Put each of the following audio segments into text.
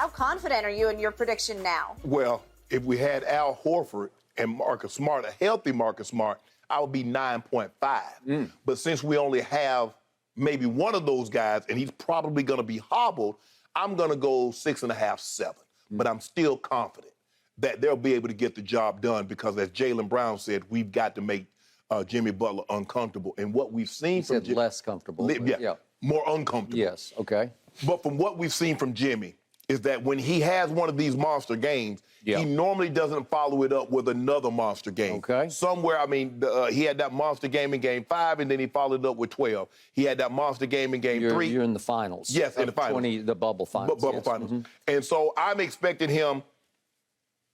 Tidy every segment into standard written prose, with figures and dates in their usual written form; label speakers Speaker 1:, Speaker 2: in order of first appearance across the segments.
Speaker 1: How confident are you in your prediction now?
Speaker 2: Well, if we had Al Horford and Marcus Smart, a healthy Marcus Smart, I would be 9.5. But since we only have maybe one of those guys, and he's probably going to be hobbled, I'm going to go 6.5, 7. But I'm still confident that they'll be able to get the job done because, as Jaylen Brown said, we've got to make Jimmy Butler uncomfortable. And what we've seen from Jimmy...
Speaker 3: less comfortable.
Speaker 2: Yeah, more uncomfortable.
Speaker 3: Yes, okay.
Speaker 2: But from what we've seen from Jimmy is that when he has one of these monster games, he normally doesn't follow it up with another monster game.
Speaker 3: Okay.
Speaker 2: Somewhere, I mean, he had that monster game in Game 5, and then he followed it up with 12. He had that monster game in Game 3.
Speaker 3: You're in the finals.
Speaker 2: Yes, in the finals.
Speaker 3: The bubble finals.
Speaker 2: Bubble finals. And so I'm expecting him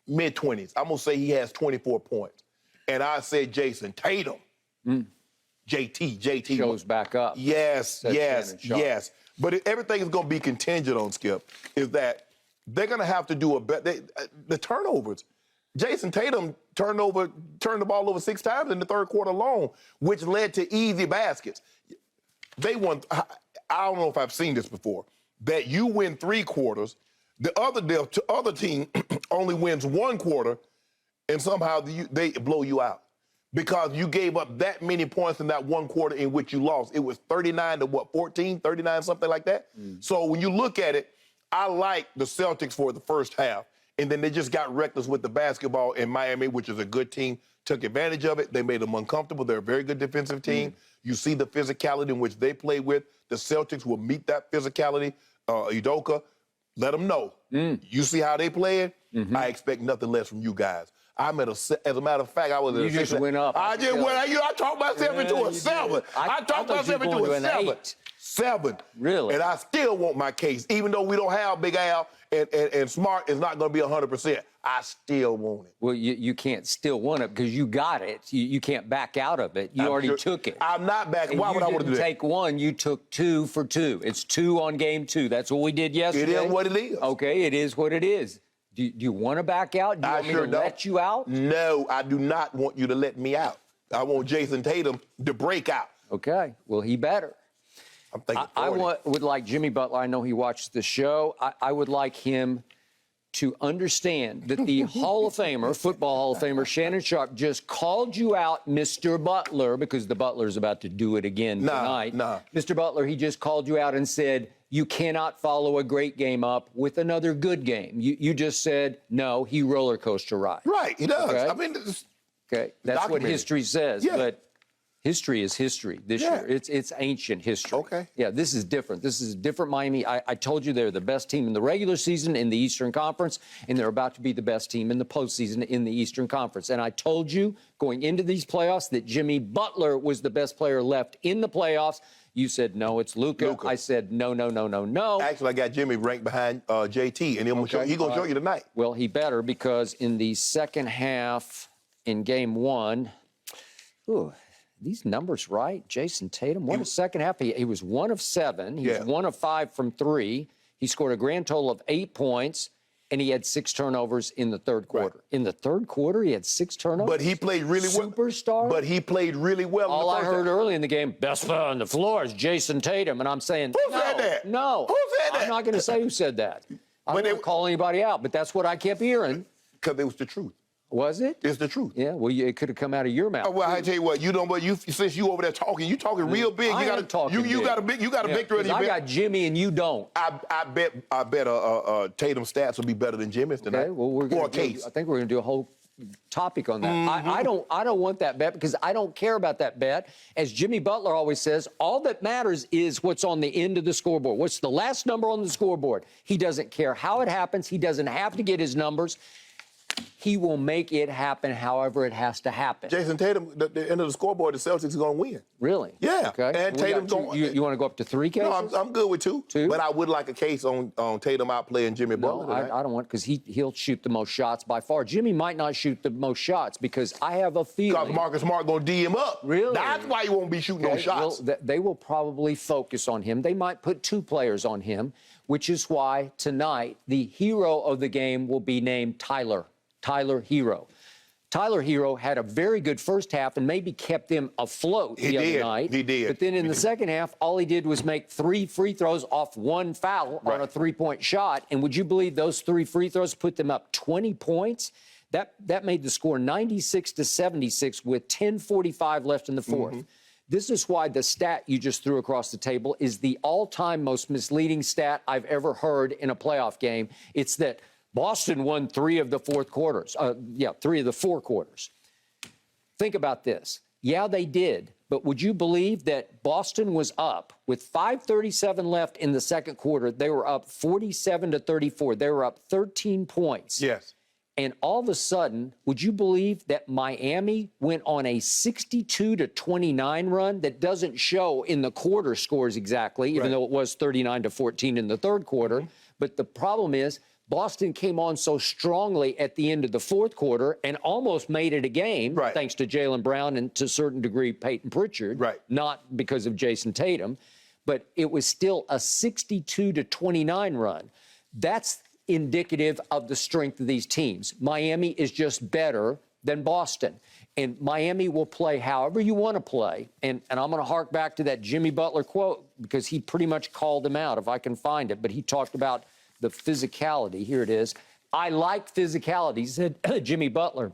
Speaker 2: mid-20s. I'm going to say he has 24 points. And I said Jayson Tatum. JT.
Speaker 3: Shows back up.
Speaker 2: Yes. But everything is going to be contingent on, Skip, is that they're going to have to do the turnovers. Jayson Tatum turned the ball over 6 times in the third quarter alone, which led to easy baskets. They won. I don't know if I've seen this before, that you win 3 quarters, the other team only wins 1 quarter, and somehow they blow you out. Because you gave up that many points in that 1 quarter in which you lost. It was 39 to 14, 39, something like that. So when you look at it, I like the Celtics for the first half. And then they just got reckless with the basketball in Miami, which is a good team, took advantage of it. They made them uncomfortable. They're a very good defensive team. You see the physicality in which they play with. The Celtics will meet that physicality. Udoka, let them know. You see how they play it? I expect nothing less from you guys. As a matter of fact, I was.
Speaker 3: You just went up.
Speaker 2: I talked myself into a 7. I talked myself into a 7. 7.
Speaker 3: Really?
Speaker 2: And I still want my case, even though we don't have Big Al and Smart is not going to be 100%. I still want it.
Speaker 3: Well, you can't still want it because you got it. You can't back out of it. You already took it.
Speaker 2: I'm not backing. Why would I want to do that?
Speaker 3: You didn't take 1. You took 2 for 2. It's 2 on Game 2. That's what we did yesterday.
Speaker 2: It is what it is.
Speaker 3: Okay, it is what it is. Do you want to back out? Do you want me to let you out?
Speaker 2: No, I do not want you to let me out. I want Jayson Tatum to break out.
Speaker 3: Okay, well, he better.
Speaker 2: I'm thinking 40.
Speaker 3: I would like Jimmy Butler. I know he watches the show. I would like him to understand that the Hall of Famer, football Hall of Famer, Shannon Sharpe, just called you out, Mr. Butler, because the Butler's about to do it again tonight. Mr. Butler, he just called you out and said, you cannot follow a great game up with another good game. You just said, no, he roller coaster ride.
Speaker 2: Right, he does.
Speaker 3: Okay?
Speaker 2: I mean,
Speaker 3: That's what history says.
Speaker 2: Yeah.
Speaker 3: But history is history this year. It's ancient history.
Speaker 2: Okay.
Speaker 3: Yeah, this is different. This is different Miami. I told you they're the best team in the regular season in the Eastern Conference, and they're about to be the best team in the postseason in the Eastern Conference. And I told you going into these playoffs that Jimmy Butler was the best player left in the playoffs. You said, no, it's Luka. I said, no.
Speaker 2: Actually, I got Jimmy ranked behind JT, and he's going to show you tonight.
Speaker 3: Well, he better, because in the second half in Game 1, these numbers right? Jayson Tatum, what a second half. He was 1 of 7. He was 1 of 5 from 3. He scored a grand total of 8 points, and he had 6 turnovers in the third quarter. In the third quarter, he had 6 turnovers?
Speaker 2: But he played really well.
Speaker 3: Superstar?
Speaker 2: But he played really well.
Speaker 3: All I heard early in the game, best player on the floor is Jayson Tatum. And I'm saying,
Speaker 2: who said that?
Speaker 3: No.
Speaker 2: Who said that?
Speaker 3: I'm not going to say who said that. I don't want to call anybody out, but that's what I kept hearing.
Speaker 2: Because it was the truth.
Speaker 3: Was it?
Speaker 2: It's the truth.
Speaker 3: Yeah, well, it could have come out of your mouth.
Speaker 2: Well, I tell you what, since you over there talking, you talking real big.
Speaker 3: You
Speaker 2: got a victory under your
Speaker 3: belt. I got Jimmy and you don't.
Speaker 2: I bet Tatum's stats will be better than Jimmy's tonight.
Speaker 3: Okay, well, I think we're going to do a whole topic on that. I don't want that bet because I don't care about that bet. As Jimmy Butler always says, all that matters is what's on the end of the scoreboard. What's the last number on the scoreboard? He doesn't care how it happens. He doesn't have to get his numbers. He will make it happen however it has to happen.
Speaker 2: Jayson Tatum, the end of the scoreboard, the Celtics are going to win.
Speaker 3: Really?
Speaker 2: Yeah.
Speaker 3: Okay.
Speaker 2: And Tatum's going to...
Speaker 3: You want to go up to 3 cases?
Speaker 2: No, I'm good with 2.
Speaker 3: 2?
Speaker 2: But I would like a case on Tatum outplaying Jimmy Butler.
Speaker 3: No, I don't want, because he'll shoot the most shots by far. Jimmy might not shoot the most shots because I have a feeling...
Speaker 2: Because Marcus Smart going to D him up.
Speaker 3: Really?
Speaker 2: That's why he won't be shooting those shots.
Speaker 3: Well, they will probably focus on him. They might put 2 players on him, which is why tonight the hero of the game will be named Tyler Herro. Tyler Herro had a very good first half and maybe kept them afloat the other night.
Speaker 2: He did.
Speaker 3: But then in the second half, all he did was make 3 free throws off 1 foul on a 3-point shot. And would you believe those 3 free throws put them up 20 points? That made the score 96-76 with 10:45 left in the fourth. This is why the stat you just threw across the table is the all-time most misleading stat I've ever heard in a playoff game. It's that Boston won 3 of the 4 quarters. 3 of the 4 quarters. Think about this. Yeah, they did. But would you believe that Boston was up with 5:37 left in the second quarter? They were up 47-34. They were up 13 points.
Speaker 2: Yes.
Speaker 3: And all of a sudden, would you believe that Miami went on a 62-29 run that doesn't show in the quarter scores exactly, even though it was 39-14 in the third quarter. But the problem is Boston came on so strongly at the end of the fourth quarter and almost made it a game, thanks to Jaylen Brown and to a certain degree Peyton Pritchard, not because of Jayson Tatum. But it was still a 62-29 run. That's indicative of the strength of these teams. Miami is just better than Boston. And Miami will play however you want to play. And I'm going to hark back to that Jimmy Butler quote because he pretty much called him out, if I can find it. But he talked about the physicality. Here it is. I like physicality, said Jimmy Butler.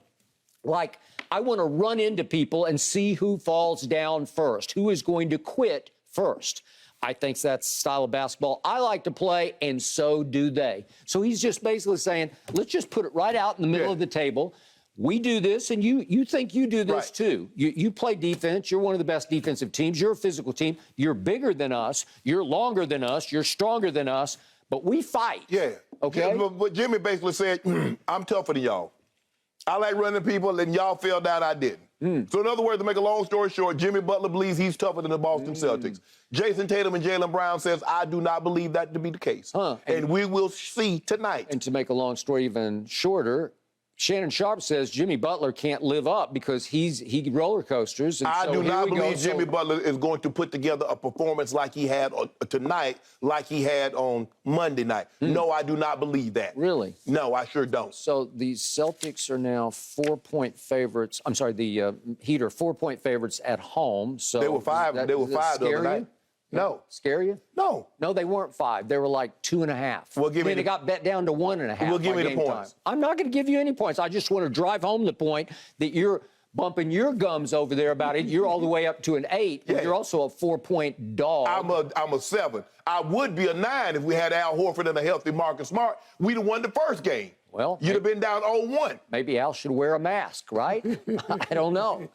Speaker 3: Like, I want to run into people and see who falls down first, who is going to quit first. I think that's the style of basketball I like to play, and so do they. So he's just basically saying, let's just put it right out in the middle of the table. We do this, and you think you do this too. You play defense. You're one of the best defensive teams. You're a physical team. You're bigger than us. You're longer than us. You're stronger than us. But we fight.
Speaker 2: Yeah.
Speaker 3: Okay?
Speaker 2: But Jimmy basically said, I'm tougher than y'all. I like running people, and y'all fell down, I didn't. So in other words, to make a long story short, Jimmy Butler believes he's tougher than the Boston Celtics. Jayson Tatum and Jaylen Brown says, I do not believe that to be the case. And we will see tonight.
Speaker 3: And to make a long story even shorter, Shannon Sharpe says Jimmy Butler can't live up because he roller coasters. And
Speaker 2: I do not believe Jimmy Butler is going to put together a performance like he had tonight, like he had on Monday night. No, I do not believe that.
Speaker 3: Really?
Speaker 2: No, I sure don't.
Speaker 3: So the Celtics are now 4-point favorites. I'm sorry, the Heat are 4-point favorites at home. So
Speaker 2: they were 5. They were 5 the other night. No.
Speaker 3: Scare you?
Speaker 2: No.
Speaker 3: No, they weren't 5. They were like 2.5.
Speaker 2: Well, give me
Speaker 3: they got bet down to 1.5.
Speaker 2: Well, give me the points.
Speaker 3: I'm not going to give you any points. I just want to drive home the point that you're bumping your gums over there about it. You're all the way up to an 8. But you're also a 4-point dog.
Speaker 2: I'm a 7. I would be a 9 if we had Al Horford and a healthy Marcus Smart. We'd have won the first game.
Speaker 3: Well,
Speaker 2: you'd have been down 0-1.
Speaker 3: Maybe Al should wear a mask, right? I don't know.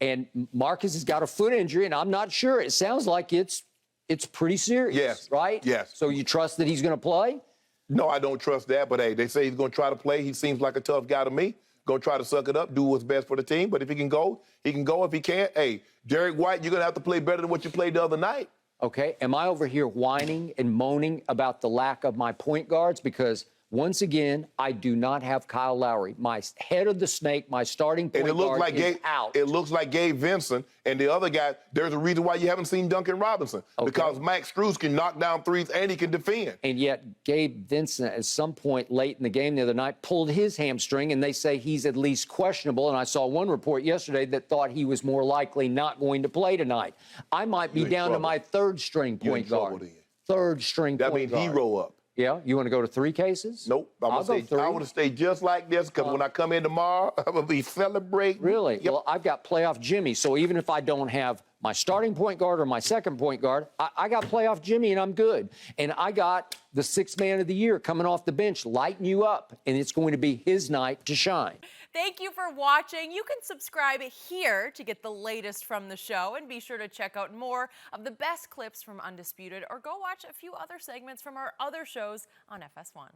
Speaker 3: And Marcus has got a foot injury, and I'm not sure. It sounds like it's pretty serious, right?
Speaker 2: Yes.
Speaker 3: So you trust that he's going to play?
Speaker 2: No, I don't trust that. But, hey, they say he's going to try to play. He seems like a tough guy to me. Going to try to suck it up, do what's best for the team. But if he can go, he can go. If he can't, hey, Derek White, you're going to have to play better than what you played the other night.
Speaker 3: Okay. Am I over here whining and moaning about the lack of my point guards? Because once again, I do not have Kyle Lowry. My head of the snake, my starting point guard is out.
Speaker 2: It looks like Gabe Vincent and the other guy. There's a reason why you haven't seen Duncan Robinson. Because Max Strus can knock down threes and he can defend.
Speaker 3: And yet Gabe Vincent at some point late in the game the other night pulled his hamstring, and they say he's at least questionable. And I saw one report yesterday that thought he was more likely not going to play tonight. I might be down to my third-string point guard. Third-string point guard.
Speaker 2: That means Herro up.
Speaker 3: Yeah? You want to go to 3 cases?
Speaker 2: Nope. I want to stay just like this because when I come in tomorrow, I'm going to be celebrating.
Speaker 3: Really? Yep. Well, I've got playoff Jimmy, so even if I don't have my starting point guard or my second point guard, I got playoff Jimmy, and I'm good. And I got the 6th man of the year coming off the bench, lighting you up, and it's going to be his night to shine.
Speaker 4: Thank you for watching. You can subscribe here to get the latest from the show, and be sure to check out more of the best clips from Undisputed, or go watch a few other segments from our other shows on FS1.